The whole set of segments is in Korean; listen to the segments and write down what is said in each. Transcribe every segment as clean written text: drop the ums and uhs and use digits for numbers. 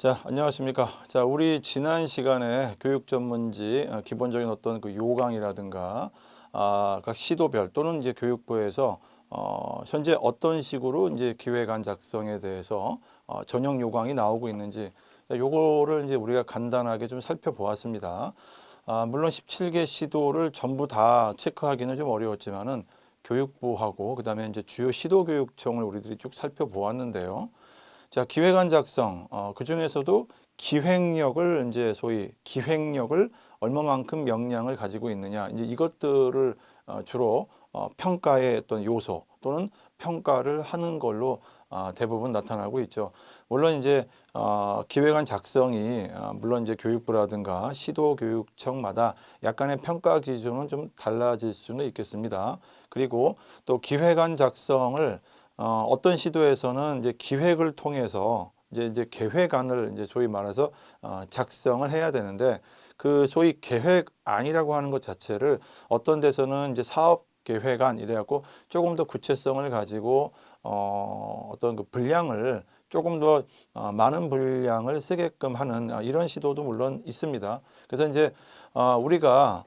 자, 안녕하십니까. 자, 우리 지난 시간에 교육 전문지 기본적인 어떤 그 요강이라든가 각 시도별 또는 이제 교육부에서 현재 어떤 식으로 이제 기획안 작성에 대해서 전형 요강이 나오고 있는지 요거를 이제 우리가 간단하게 좀 살펴보았습니다. 물론 17개 시도를 전부 다 체크하기는 좀 어려웠지만은 교육부하고 그다음에 이제 주요 시도교육청을 우리들이 쭉 살펴보았는데요. 자, 기획안 작성, 그 중에서도 기획력을 이제 소위 기획력을 얼마만큼 역량을 가지고 있느냐, 이제 이것들을 주로 평가의 어떤 요소 또는 평가를 하는 걸로 대부분 나타나고 있죠. 물론 이제 기획안 작성이 물론 이제 교육부라든가 시도교육청마다 약간의 평가 기준은 좀 달라질 수는 있겠습니다. 그리고 또 기획안 작성을 어떤 시도에서는 이제 기획을 통해서 이제 계획안을 이제 소위 말해서 작성을 해야 되는데 그 소위 계획안이라고 하는 것 자체를 어떤 데서는 이제 사업 계획안 이래갖고 조금 더 구체성을 가지고 어떤 그 분량을 조금 더 많은 분량을 쓰게끔 하는 이런 시도도 물론 있습니다. 그래서 이제 우리가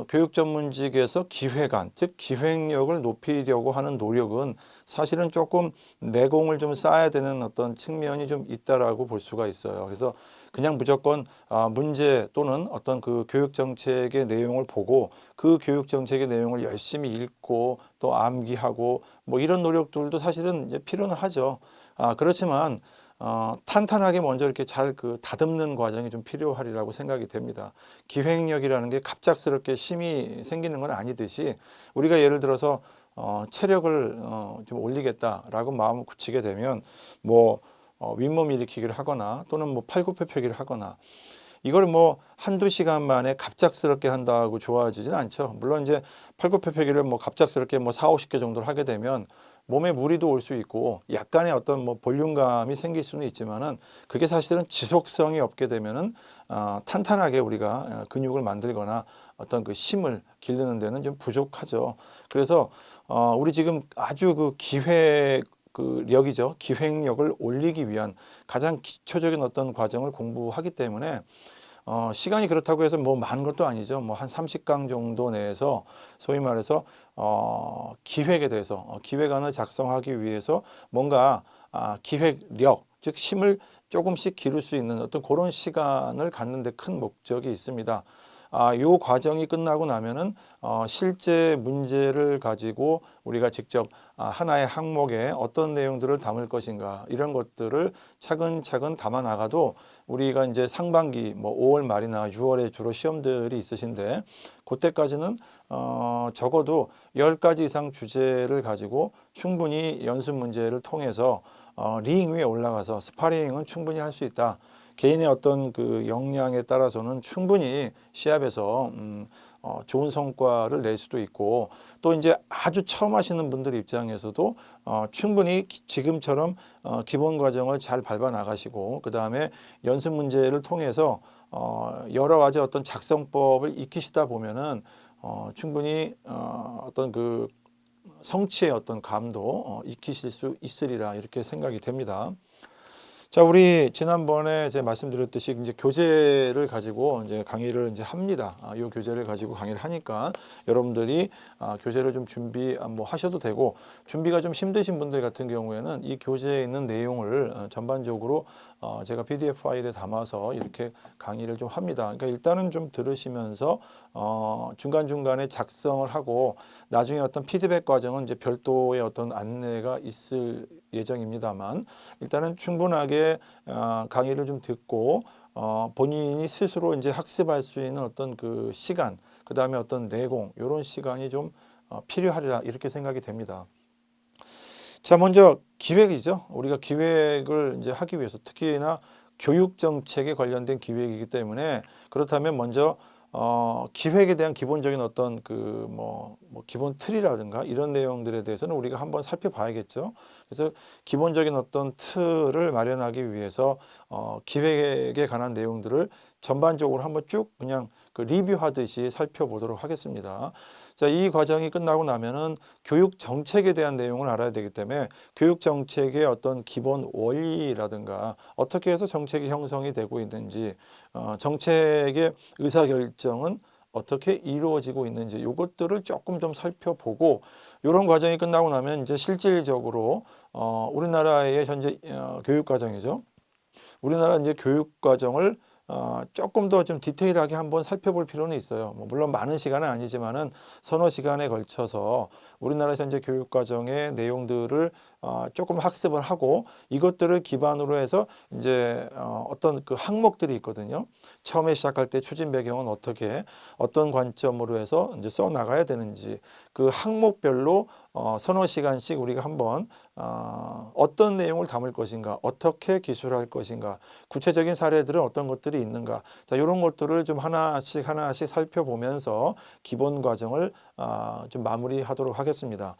교육 전문직에서 기획안, 즉 기획력을 높이려고 하는 노력은 사실은 조금 내공을 좀 쌓아야 되는 어떤 측면이 좀 있다라고 볼 수가 있어요. 그래서 그냥 무조건 문제 또는 어떤 그 교육 정책의 내용을 보고 그 교육 정책의 내용을 열심히 읽고 또 암기하고 뭐 이런 노력들도 사실은 이제 필요는 하죠. 그렇지만 탄탄하게 먼저 이렇게 잘 그 다듬는 과정이 좀 필요하리라고 생각이 됩니다. 기획력이라는 게 갑작스럽게 힘이 생기는 건 아니듯이 우리가 예를 들어서 체력을 좀 올리겠다라고 마음을 굳히게 되면 뭐 윗몸 일으키기를 하거나 또는 뭐 팔굽혀펴기를 하거나 이걸 뭐 한두 시간 만에 갑작스럽게 한다고 좋아지진 않죠. 물론 이제 팔굽혀펴기를 뭐 갑작스럽게 뭐 4, 50개 정도를 하게 되면 몸에 무리도 올 수 있고 약간의 어떤 뭐 볼륨감이 생길 수는 있지만은 그게 사실은 지속성이 없게 되면은 탄탄하게 우리가 근육을 만들거나 어떤 그 힘을 기르는 데는 좀 부족하죠. 그래서 우리 지금 아주 그 기획 그 력이죠. 기획력을 올리기 위한 가장 기초적인 어떤 과정을 공부하기 때문에 시간이 그렇다고 해서 뭐 많은 것도 아니죠. 뭐 한 30강 정도 내에서 소위 말해서 기획에 대해서 기획안을 작성하기 위해서 뭔가 기획력, 즉 힘을 조금씩 기를 수 있는 어떤 그런 시간을 갖는 데 큰 목적이 있습니다. 요 과정이 끝나고 나면은 실제 문제를 가지고 우리가 직접 하나의 항목에 어떤 내용들을 담을 것인가 이런 것들을 차근차근 담아 나가도 우리가 이제 상반기 뭐 5월 말이나 6월에 주로 시험들이 있으신데 그때까지는 적어도 10가지 이상 주제를 가지고 충분히 연습 문제를 통해서 링 위에 올라가서 스파링은 충분히 할 수 있다. 개인의 어떤 그 역량에 따라서는 충분히 시합에서 좋은 성과를 낼 수도 있고 또 이제 아주 처음 하시는 분들 입장에서도 충분히 지금처럼 기본 과정을 잘 밟아 나가시고 그 다음에 연습 문제를 통해서 여러 가지 어떤 작성법을 익히시다 보면은 충분히 어떤 그 성취의 어떤 감도 익히실 수 있으리라 이렇게 생각이 됩니다. 자, 우리 지난번에 제가 말씀드렸듯이 이제 교재를 가지고 이제 강의를 이제 합니다. 이 교재를 가지고 강의를 하니까 여러분들이 교재를 좀 준비 뭐 하셔도 되고 준비가 좀 힘드신 분들 같은 경우에는 이 교재에 있는 내용을 전반적으로 제가 PDF 파일에 담아서 이렇게 강의를 좀 합니다. 그러니까 일단은 좀 들으시면서 중간중간에 작성을 하고 나중에 어떤 피드백 과정은 이제 별도의 어떤 안내가 있을 예정입니다만 일단은 충분하게 강의를 좀 듣고 본인이 스스로 이제 학습할 수 있는 어떤 그 시간, 그 다음에 어떤 내공 이런 시간이 좀 필요하리라 이렇게 생각이 됩니다. 자, 먼저 기획이죠. 우리가 기획을 이제 하기 위해서 특히나 교육 정책에 관련된 기획이기 때문에 그렇다면 먼저 기획에 대한 기본적인 어떤 그 뭐 기본 틀이라든가 이런 내용들에 대해서는 우리가 한번 살펴봐야겠죠. 그래서 기본적인 어떤 틀을 마련하기 위해서 기획에 관한 내용들을 전반적으로 한번 쭉 그냥 그 리뷰하듯이 살펴보도록 하겠습니다. 자, 이 과정이 끝나고 나면은 교육 정책에 대한 내용을 알아야 되기 때문에 교육 정책의 어떤 기본 원리라든가 어떻게 해서 정책이 형성이 되고 있는지, 정책의 의사결정은 어떻게 이루어지고 있는지 이것들을 조금 좀 살펴보고, 이런 과정이 끝나고 나면 이제 실질적으로 우리나라의 현재 교육 과정이죠. 우리나라 이제 교육 과정을 조금 더 좀 디테일하게 한번 살펴볼 필요는 있어요. 뭐 물론 많은 시간은 아니지만은 서너 시간에 걸쳐서 우리나라 현재 교육 과정의 내용들을 조금 학습을 하고, 이것들을 기반으로 해서 이제 어떤 그 항목들이 있거든요. 처음에 시작할 때 추진 배경은 어떻게 어떤 관점으로 해서 이제 써 나가야 되는지, 그 항목별로 서너 시간씩 우리가 한번 어떤 내용을 담을 것인가, 어떻게 기술할 것인가, 구체적인 사례들은 어떤 것들이 있는가, 자, 이런 것들을 좀 하나씩 하나씩 살펴보면서 기본 과정을 좀 마무리하도록 하겠습니다.